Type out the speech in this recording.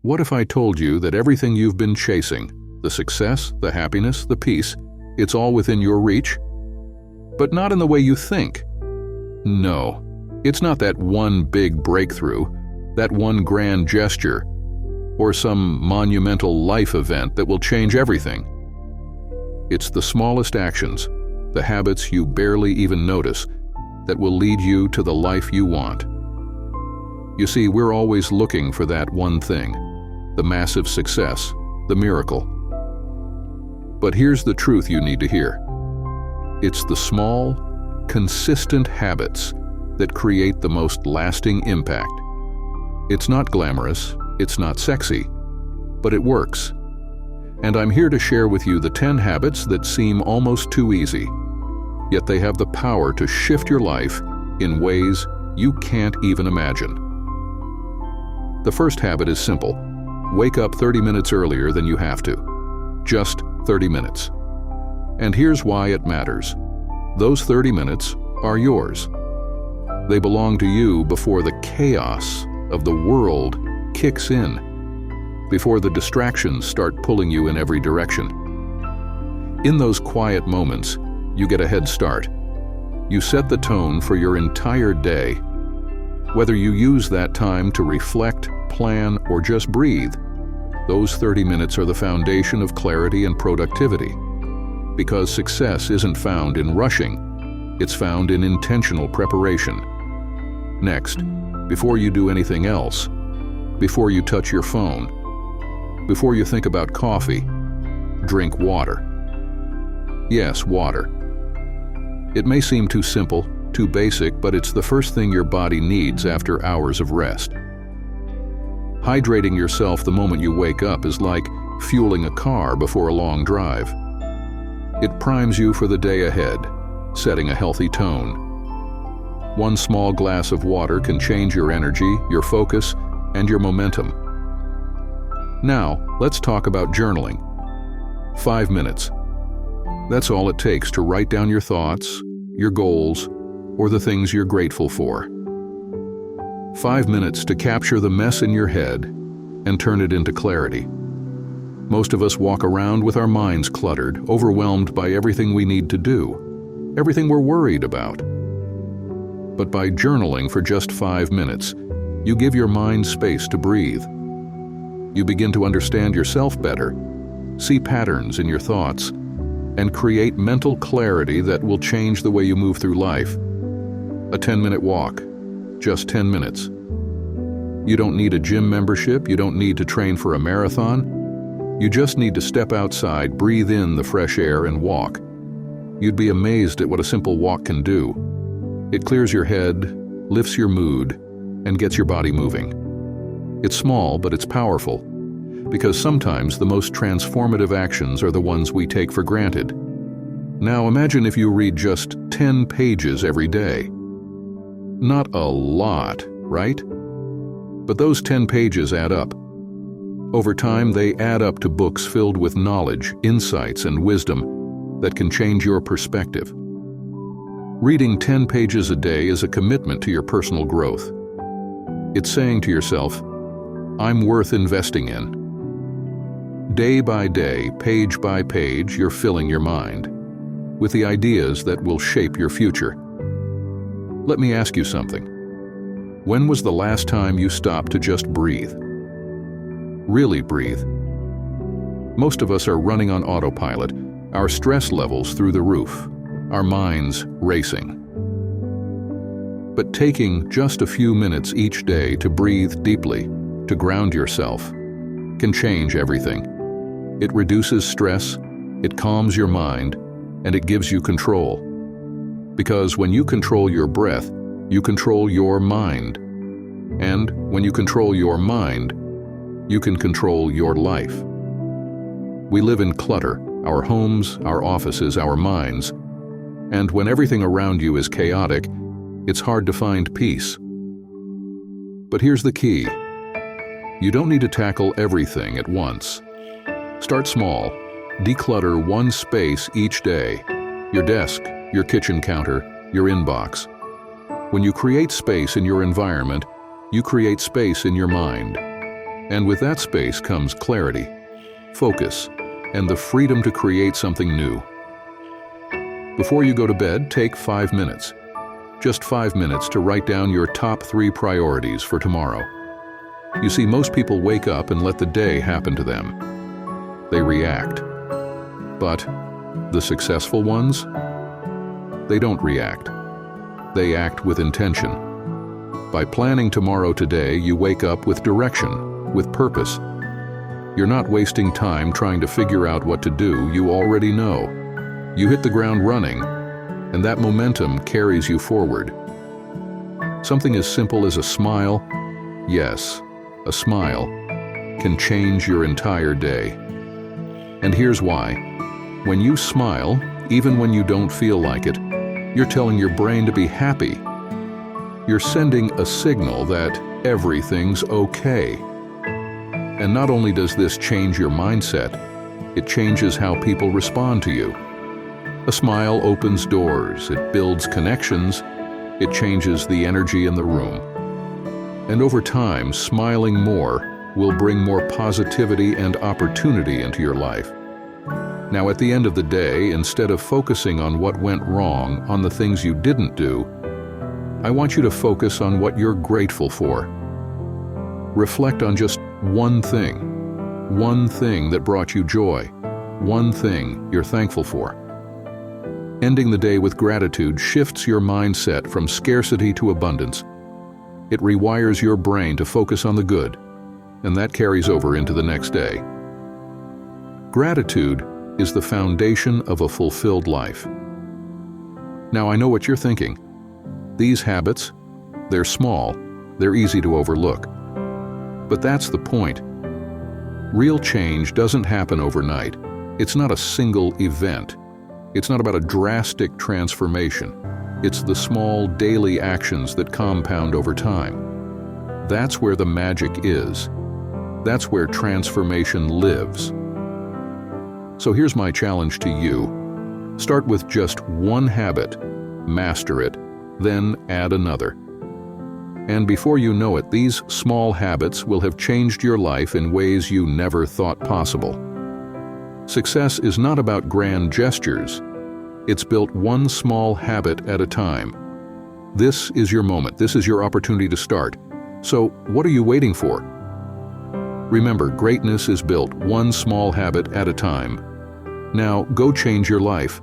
What if I told you that everything you've been chasing, the success, the happiness, the peace, it's all within your reach? But not in the way you think. No, it's not that one big breakthrough, that one grand gesture, or some monumental life event that will change everything. It's the smallest actions, the habits you barely even notice, that will lead you to the life you want. You see, we're always looking for that one thing, the massive success, the miracle. But here's the truth you need to hear. It's the small, consistent habits that create the most lasting impact. It's not glamorous, it's not sexy, but it works. And I'm here to share with you the 10 habits that seem almost too easy, yet they have the power to shift your life in ways you can't even imagine. The first habit is simple. Wake up 30 minutes earlier than you have to. Just 30 minutes. And here's why it matters. Those 30 minutes are yours. They belong to you before the chaos of the world kicks in, before the distractions start pulling you in every direction. In those quiet moments, you get a head start. You set the tone for your entire day. Whether you use that time to reflect, plan, or just breathe, those 30 minutes are the foundation of clarity and productivity. Because success isn't found in rushing, it's found in intentional preparation. Next, before you do anything else, before you touch your phone, before you think about coffee, drink water. Yes, water. It may seem too simple, too basic, but it's the first thing your body needs after hours of rest. Hydrating yourself the moment you wake up is like fueling a car before a long drive. It primes you for the day ahead, setting a healthy tone. One small glass of water can change your energy, your focus, and your momentum. Now, let's talk about journaling. 5 minutes. That's all it takes to write down your thoughts, your goals, or the things you're grateful for. 5 minutes to capture the mess in your head and turn it into clarity. Most of us walk around with our minds cluttered, overwhelmed by everything we need to do, everything we're worried about. But by journaling for just 5 minutes, you give your mind space to breathe. You begin to understand yourself better, see patterns in your thoughts, and create mental clarity that will change the way you move through life. A 10-minute walk, just 10 minutes. You don't need a gym membership, you don't need to train for a marathon. You just need to step outside, breathe in the fresh air, and walk. You'd be amazed at what a simple walk can do. It clears your head, lifts your mood, and gets your body moving. It's small, but it's powerful, because sometimes the most transformative actions are the ones we take for granted. Now imagine if you read just 10 pages every day. Not a lot, right? But those 10 pages add up. Over time, they add up to books filled with knowledge, insights, and wisdom that can change your perspective. Reading 10 pages a day is a commitment to your personal growth. It's saying to yourself, I'm worth investing in. Day by day, page by page, you're filling your mind with the ideas that will shape your future. Let me ask you something. When was the last time you stopped to just breathe? Really breathe. Most of us are running on autopilot, our stress levels through the roof, our minds racing. But taking just a few minutes each day to breathe deeply, to ground yourself, can change everything. It reduces stress, it calms your mind, and it gives you control. Because when you control your breath, you control your mind. And when you control your mind, you can control your life. We live in clutter, our homes, our offices, our minds. And when everything around you is chaotic, it's hard to find peace. But here's the key. You don't need to tackle everything at once. Start small. Declutter one space each day. Your desk, your kitchen counter, your inbox. When you create space in your environment, you create space in your mind. And with that space comes clarity, focus, and the freedom to create something new. Before you go to bed, take 5 minutes. Just 5 minutes to write down your top 3 priorities for tomorrow. You see, most people wake up and let the day happen to them. They react. But the successful ones, they don't react. They act with intention. By planning tomorrow today, you wake up with direction, with purpose. You're not wasting time trying to figure out what to do. You already know. You hit the ground running, and that momentum carries you forward. Something as simple as a smile, yes, a smile, can change your entire day. And here's why. When you smile, even when you don't feel like it, you're telling your brain to be happy. You're sending a signal that everything's okay. And not only does this change your mindset, it changes how people respond to you. A smile opens doors, it builds connections, it changes the energy in the room. And over time, smiling more will bring more positivity and opportunity into your life. Now, at the end of the day, instead of focusing on what went wrong, on the things you didn't do, I want you to focus on what you're grateful for. Reflect on just one thing that brought you joy, one thing you're thankful for. Ending the day with gratitude shifts your mindset from scarcity to abundance. It rewires your brain to focus on the good, and that carries over into the next day. Gratitude is the foundation of a fulfilled life. Now, I know what you're thinking. These habits, they're small, they're easy to overlook. But that's the point. Real change doesn't happen overnight. It's not a single event. It's not about a drastic transformation. It's the small daily actions that compound over time. That's where the magic is. That's where transformation lives. So here's my challenge to you. Start with just one habit, master it, then add another. And before you know it, these small habits will have changed your life in ways you never thought possible. Success is not about grand gestures. It's built one small habit at a time. This is your moment. This is your opportunity to start. So, what are you waiting for? Remember, greatness is built one small habit at a time. Now, go change your life.